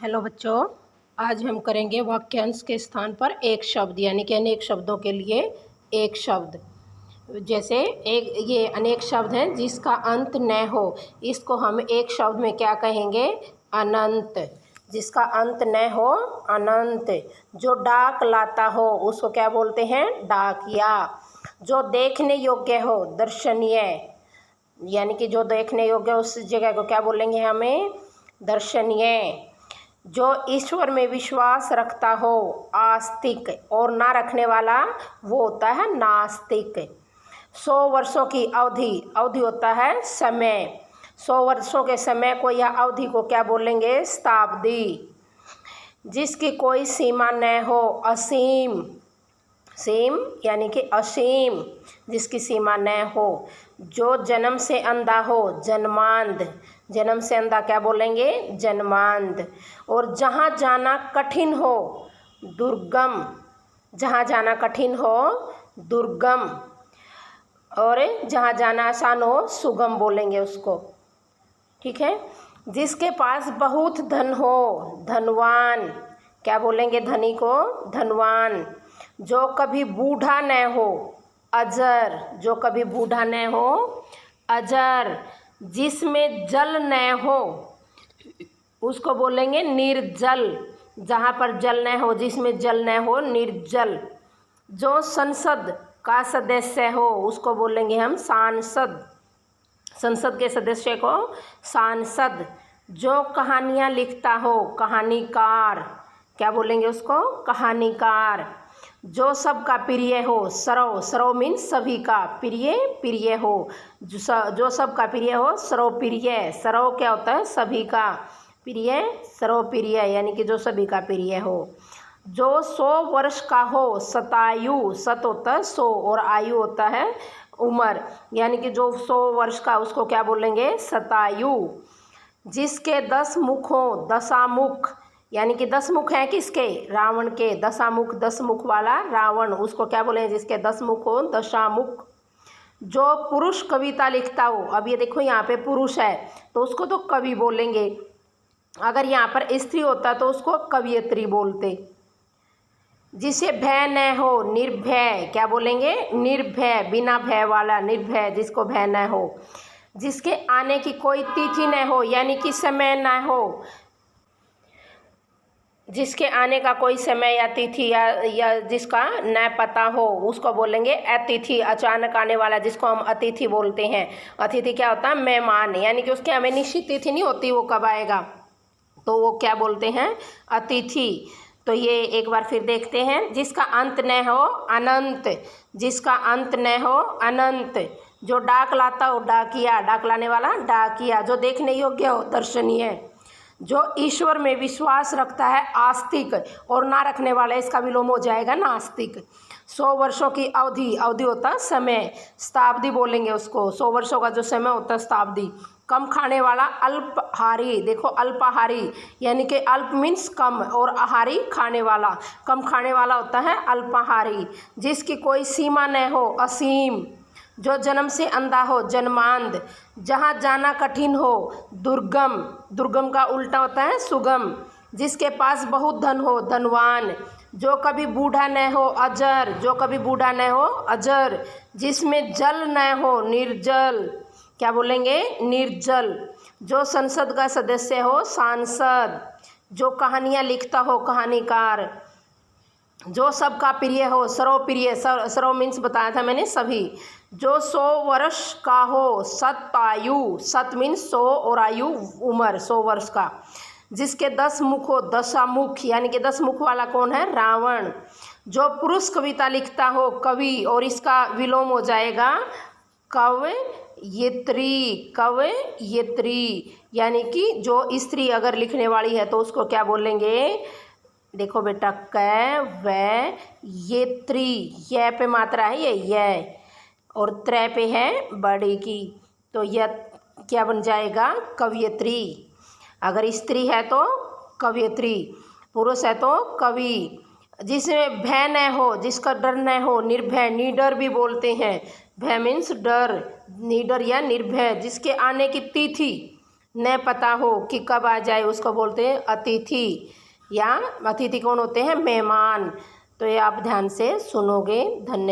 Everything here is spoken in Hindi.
हेलो बच्चों, आज हम करेंगे वाक्यांश के स्थान पर एक शब्द, यानी कि अनेक शब्दों के लिए एक शब्द। जैसे एक ये अनेक शब्द हैं जिसका अंत न हो, इसको हम एक शब्द में क्या कहेंगे? अनंत। जिसका अंत न हो, अनंत। जो डाक लाता हो उसको क्या बोलते हैं? डाकिया। जो देखने योग्य हो, दर्शनीय। यानी कि जो देखने योग्य उस जगह को क्या बोलेंगे हमें? दर्शनीय। जो ईश्वर में विश्वास रखता हो, आस्तिक। और ना रखने वाला वो होता है नास्तिक। 100 वर्षों की अवधि, अवधि होता है समय। 100 वर्षों के समय को या अवधि को क्या बोलेंगे? शताब्दी। जिसकी कोई सीमा न हो, असीम। सीम यानी कि असीम, जिसकी सीमा न हो। जो जन्म से अंधा हो, जन्मांध। जन्म से अंधा क्या बोलेंगे? जन्मांध। और जहाँ जाना कठिन हो, दुर्गम। जहाँ जाना कठिन हो, दुर्गम। और जहाँ जाना आसान हो, सुगम बोलेंगे उसको। ठीक है। जिसके पास बहुत धन हो, धनवान। क्या बोलेंगे धनी को? धनवान। जो कभी बूढ़ा न हो, अजर। जो कभी बूढ़ा न हो, अजर। जिसमें जल न हो, उसको बोलेंगे निर्जल। जहाँ पर जल न हो, जिसमें जल न हो, निर्जल। जो संसद का सदस्य हो, उसको बोलेंगे हम सांसद। संसद के सदस्य को सांसद। जो कहानियाँ लिखता हो, कहानीकार। क्या बोलेंगे उसको? कहानीकार। जो सबका प्रिय हो, सर्व। सर्व मीन्स सभी का, प्रिय प्रिय हो। जो सबका प्रिय हो, सर्वप्रिय। सर्व क्या होता है? सभी का। प्रिय, सर्वप्रिय यानी कि जो सभी का प्रिय हो। जो 100 वर्ष का हो, शतायु। शत होता है 100 और आयु होता है उम्र, यानी कि जो 100 वर्ष का उसको क्या बोलेंगे? शतायु। जिसके 10 मुख हो, दशामुख। यानी कि 10 मुख हैं किसके? रावण के। दशामुख, 10 मुख वाला रावण, उसको क्या बोलेंगे? जिसके 10 मुख हो, दशामुख। जो पुरुष कविता लिखता हो, अब ये देखो यहाँ पे पुरुष है तो उसको तो कवि बोलेंगे। अगर यहाँ पर स्त्री होता तो उसको कवयित्री बोलते। जिसे भय न हो, निर्भय। क्या बोलेंगे? निर्भय, बिना भय वाला, निर्भय, जिसको भय न हो। जिसके आने की कोई तिथि न हो, यानी कि समय न हो। जिसके आने का कोई समय या तिथि या जिसका न पता हो, उसको बोलेंगे अतिथि। अचानक आने वाला जिसको हम अतिथि बोलते हैं। अतिथि क्या होता है? मेहमान। यानी कि उसकी हमें निश्चित तिथि नहीं होती वो कब आएगा, तो वो क्या बोलते हैं? अतिथि। तो ये एक बार फिर देखते हैं। जिसका अंत न हो, अनंत। जिसका अंत न हो, अनंत। जो डाक लाता हो, डाकिया। डाक लाने वाला डाकिया। जो देखने योग्य हो, दर्शनीय। जो ईश्वर में विश्वास रखता है, आस्तिक। और ना रखने वाला, इसका विलोम हो जाएगा नास्तिक। 100 वर्षों की अवधि, अवधि होता है समय। शताब्दी बोलेंगे उसको। 100 वर्षों का जो समय होता है, शताब्दी। कम खाने वाला, अल्पाहारी। देखो अल्पाहारी यानी कि अल्प मीन्स कम और आहारी खाने वाला। कम खाने वाला होता है अल्पाहारी। जिसकी कोई सीमा न हो, असीम। जो जन्म से अंधा हो, जन्मांध। जहाँ जाना कठिन हो, दुर्गम। दुर्गम का उल्टा होता है सुगम। जिसके पास बहुत धन हो, धनवान। जो कभी बूढ़ा न हो, अजर। जो कभी बूढ़ा न हो, अजर। जिसमें जल न हो, निर्जल। क्या बोलेंगे? निर्जल। जो संसद का सदस्य हो, सांसद। जो कहानियाँ लिखता हो, कहानीकार। जो सबका प्रिय हो, सर्वप्रिय। सर्व मीन्स बताया था मैंने, सभी। जो 100 वर्ष का हो, शतायु। शत मीन्स 100 और आयु उम्र, 100 वर्ष का। जिसके 10 मुख हो, दशामुख। यानी कि 10 मुख वाला कौन है? रावण। जो पुरुष कविता लिखता हो, कवि। और इसका विलोम हो जाएगा कवयित्री। कवयित्री यानी कि जो स्त्री अगर लिखने वाली है तो उसको क्या बोलेंगे? देखो बेटा, कवयित्री। य पे मात्रा है, ये और त्र पे है बड़ी की, तो यह क्या बन जाएगा? कवयित्री। अगर स्त्री है तो कवयित्री, पुरुष है तो कवि। जिसमें भय न हो, जिसका डर न हो, निर्भय। निडर भी बोलते हैं। भय मीन्स डर, निडर या निर्भय। जिसके आने की तिथि न पता हो कि कब आ जाए उसको बोलते हैं अतिथि, या अतिथि कौन होते हैं? मेहमान। तो ये आप ध्यान से सुनोगे। धन्यवाद।